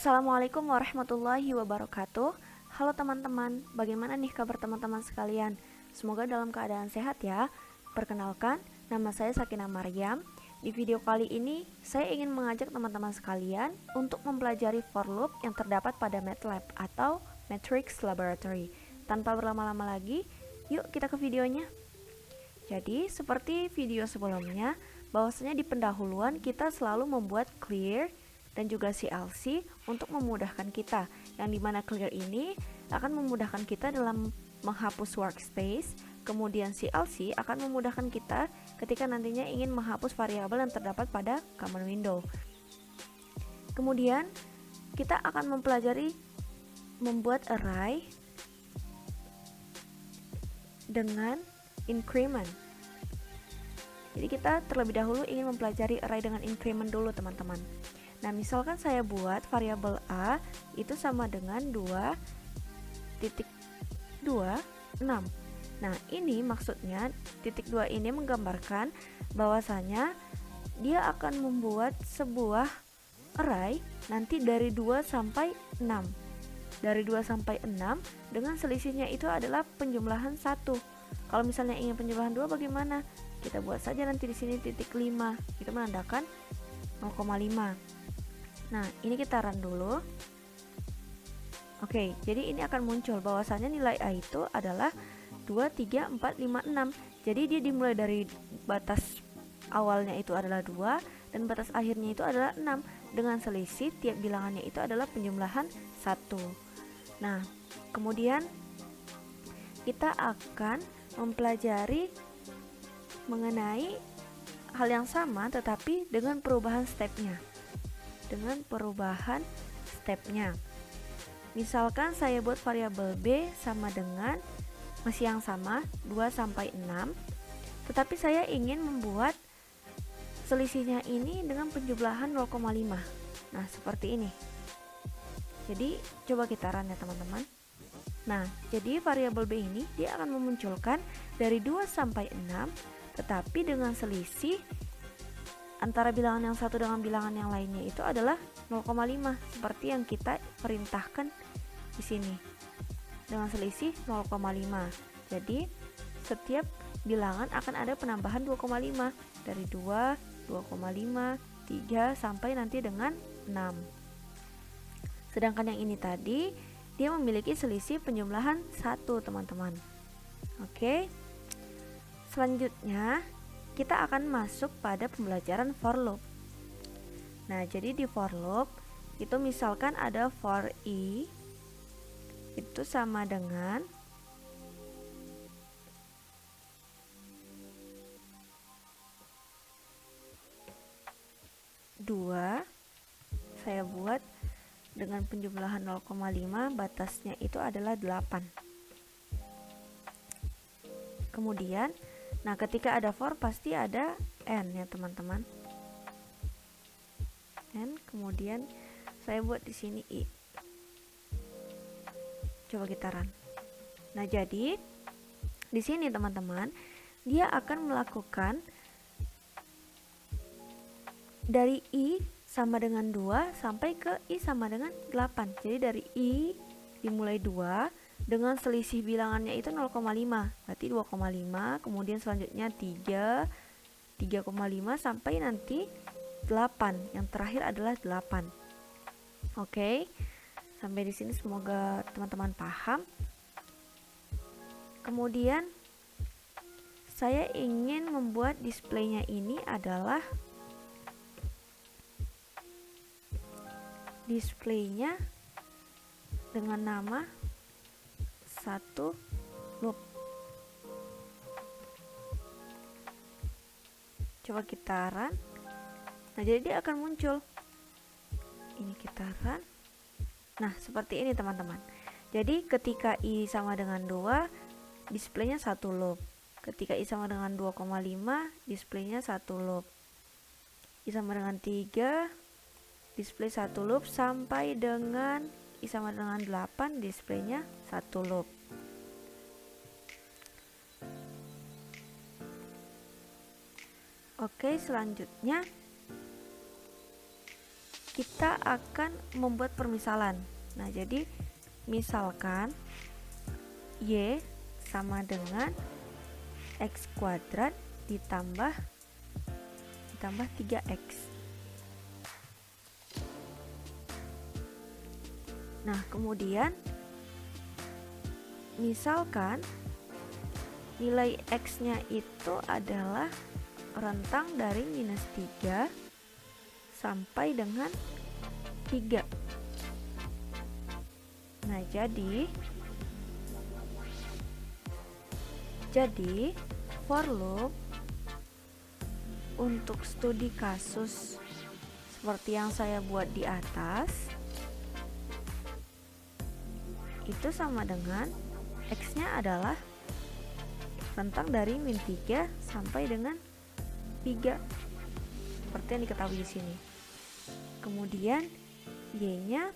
Assalamualaikum warahmatullahi wabarakatuh. Halo teman-teman, bagaimana nih kabar teman-teman sekalian? Semoga dalam keadaan sehat ya. Perkenalkan, nama saya Sakina Maryam. Di video kali ini, saya ingin mengajak teman-teman sekalian untuk mempelajari for loop yang terdapat pada MATLAB atau Matrix Laboratory. Tanpa berlama-lama lagi, yuk kita ke videonya. Jadi, seperti video sebelumnya, bahwasanya di pendahuluan kita selalu membuat clear dan juga CLC untuk memudahkan kita, yang dimana clear ini akan memudahkan kita dalam menghapus workspace, kemudian CLC akan memudahkan kita ketika nantinya ingin menghapus variabel yang terdapat pada command window. Kemudian kita akan mempelajari membuat array dengan increment. Jadi kita terlebih dahulu ingin mempelajari array dengan increment dulu teman-teman. Nah, misalkan saya buat variabel A itu sama dengan 2.26. Nah, ini maksudnya titik 2 ini menggambarkan bahwasanya dia akan membuat sebuah array nanti dari 2 sampai 6. Dari 2 sampai 6 dengan selisihnya itu adalah penjumlahan 1. Kalau misalnya ingin penjumlahan 2 bagaimana? Kita buat saja nanti di sini titik 5. Itu menandakan 0,5. Nah, ini kita run dulu. Oke, jadi ini akan muncul bahwasanya nilai A itu adalah 2, 3, 4, 5, 6. Jadi dia dimulai dari batas awalnya itu adalah 2 dan batas akhirnya itu adalah 6 dengan selisih tiap bilangannya itu adalah penjumlahan 1. Nah, kemudian kita akan mempelajari mengenai hal yang sama tetapi dengan perubahan stepnya. Misalkan saya buat variabel B sama dengan masih yang sama 2 sampai 6, tetapi saya ingin membuat selisihnya ini dengan penjumlahan 0,5. Nah, seperti ini. Jadi coba kita run ya teman-teman. Nah, jadi variabel B ini dia akan memunculkan dari 2 sampai 6 tetapi dengan selisih antara bilangan yang satu dengan bilangan yang lainnya itu adalah 0,5 seperti yang kita perintahkan di sini dengan selisih 0,5. Jadi setiap bilangan akan ada penambahan 2,5 dari 2, 2,5, 3 sampai nanti dengan 6. Sedangkan yang ini tadi dia memiliki selisih penjumlahan 1 teman-teman. Oke. Selanjutnya kita akan masuk pada pembelajaran for loop. Nah, jadi di for loop itu misalkan ada for i itu sama dengan 2. Saya buat dengan penjumlahan 0,5, batasnya itu adalah 8. Kemudian nah, ketika ada for pasti ada n ya teman-teman. N, kemudian saya buat di sini i. Coba kita run. Nah, jadi di sini teman-teman, dia akan melakukan dari i sama dengan 2 sampai ke i sama dengan 8. Jadi dari i dimulai 2 dengan selisih bilangannya itu 0,5, berarti 2,5, kemudian selanjutnya 3, 3,5 sampai nanti 8. Yang terakhir adalah 8. Oke. Sampai di sini semoga teman-teman paham. Kemudian saya ingin membuat displaynya ini adalah displaynya dengan nama 1 loop. Coba kita run. Nah, jadi dia akan muncul. Ini kita run. Nah, seperti ini teman-teman. Jadi ketika i sama dengan 2, displaynya 1 loop. Ketika i sama dengan 2,5, displaynya 1 loop. I sama dengan 3, display 1 loop sampai dengan i sama dengan 8, displaynya 1 loop. Oke, selanjutnya kita akan membuat permisalan. Nah, jadi misalkan Y sama dengan X kuadrat ditambah 3X. Nah, kemudian misalkan nilai X-nya itu adalah rentang dari -3 sampai dengan 3. Nah, jadi for loop untuk studi kasus seperti yang saya buat di atas itu sama dengan X-nya adalah rentang dari -3 sampai dengan 3 seperti yang diketahui di sini. Kemudian Y-nya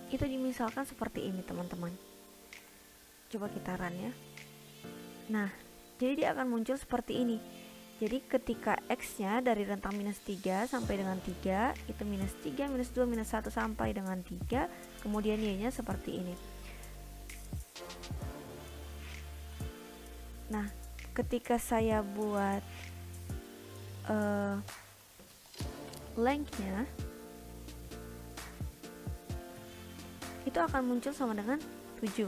itu dimisalkan seperti ini, teman-teman. Coba kita run ya. Nah, jadi dia akan muncul seperti ini. Jadi ketika X-nya dari rentang -3 sampai dengan 3, itu -3, -2, -1 sampai dengan 3, kemudian Y-nya seperti ini. Nah, ketika saya buat length-nya itu akan muncul sama dengan 7.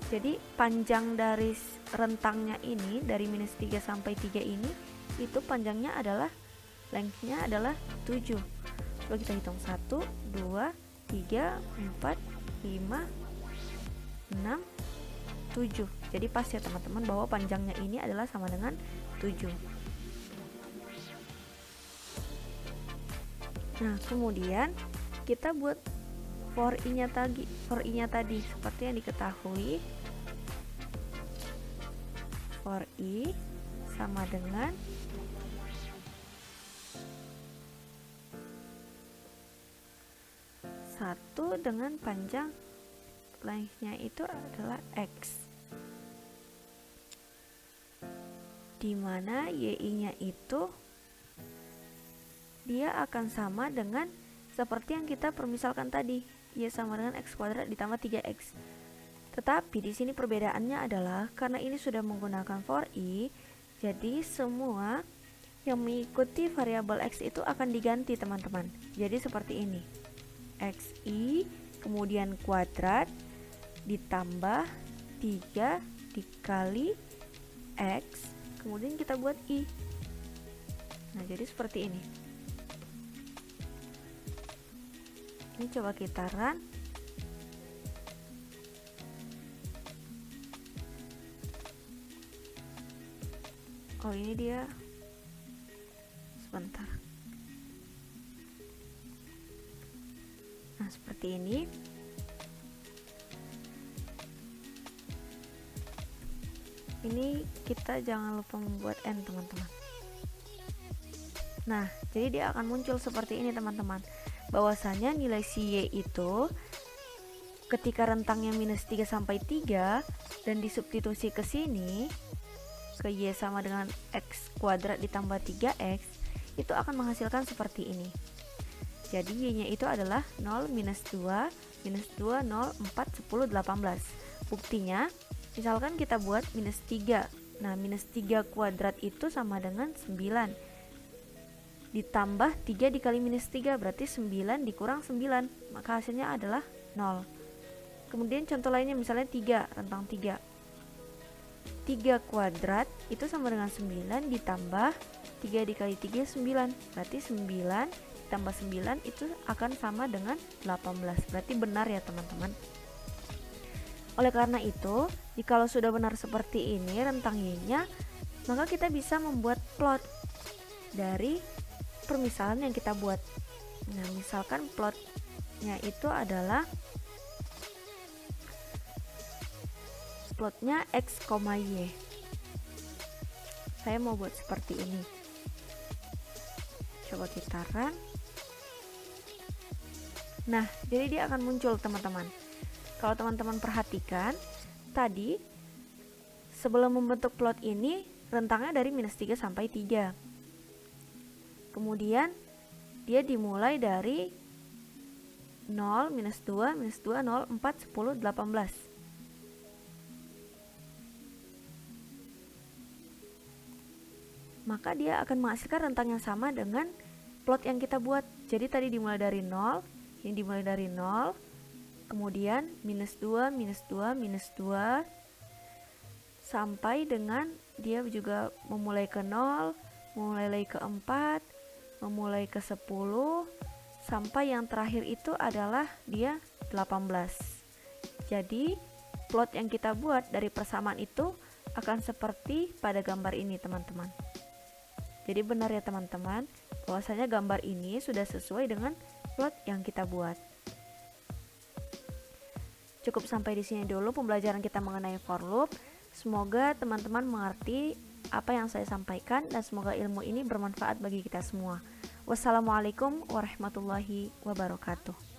Jadi panjang dari rentangnya ini dari -3 sampai 3 ini itu panjangnya adalah length-nya adalah 7. Coba kita hitung 1, 2, 3, 4, 5, 6, 7. Jadi pas ya teman-teman bahwa panjangnya ini adalah sama dengan 7. Nah, kemudian kita buat for i-nya tadi seperti yang diketahui. For i sama dengan satu dengan panjang length-nya itu adalah X, dimana y-nya itu dia akan sama dengan seperti yang kita permisalkan tadi, y sama dengan X kuadrat ditambah 3X. Tetapi di sini perbedaannya adalah karena ini sudah menggunakan for i, jadi semua yang mengikuti variabel X itu akan diganti, teman-teman. Jadi seperti ini, xi kemudian kuadrat ditambah 3 dikali X, kemudian kita buat i. Nah, jadi seperti ini. Ini coba kita run. Oh, ini dia. Sebentar. Nah, seperti ini. Ini kita jangan lupa membuat n, teman-teman. Nah, jadi dia akan muncul seperti ini, teman-teman. Bahwasanya nilai si y itu ketika rentangnya -3 sampai 3 dan disubstitusi ke sini ke y sama dengan X kuadrat ditambah 3X, itu akan menghasilkan seperti ini. Jadi y-nya itu adalah 0, -2, -2, 0, 4, 10, 18. Buktinya, misalkan kita buat -3. Nah, -3 kuadrat itu sama dengan 9. Ditambah 3 dikali -3 berarti 9 dikurang 9, maka hasilnya adalah 0. Kemudian contoh lainnya misalnya 3, rentang 3. 3 kuadrat itu sama dengan 9 ditambah 3 dikali 3, 9. Berarti 9 ditambah 9 itu akan sama dengan 18. Berarti benar ya, teman-teman. Oleh karena itu, jikalau sudah benar seperti ini rentang y-nya, maka kita bisa membuat plot dari permisalan yang kita buat. Nah, misalkan plotnya itu adalah plotnya X, Y. Saya mau buat seperti ini. Coba kita run. Nah, jadi dia akan muncul, teman-teman. Kalau teman-teman perhatikan, tadi sebelum membentuk plot ini rentangnya dari -3 sampai 3. Kemudian dia dimulai dari 0, minus 2, minus 2, 0, 4, 10, 18. Maka dia akan menghasilkan rentang yang sama dengan plot yang kita buat. Jadi tadi dimulai dari 0, ini dimulai dari 0, kemudian minus 2, minus 2, minus 2, sampai dengan dia juga memulai ke 0, memulai lagi ke 4, memulai ke 10, sampai yang terakhir itu adalah dia 18. Jadi plot yang kita buat dari persamaan itu akan seperti pada gambar ini, teman-teman. Jadi benar ya teman-teman, bahwasanya gambar ini sudah sesuai dengan plot yang kita buat. Cukup sampai di sini dulu pembelajaran kita mengenai for loop. Semoga teman-teman mengerti apa yang saya sampaikan dan semoga ilmu ini bermanfaat bagi kita semua. Wassalamualaikum warahmatullahi wabarakatuh.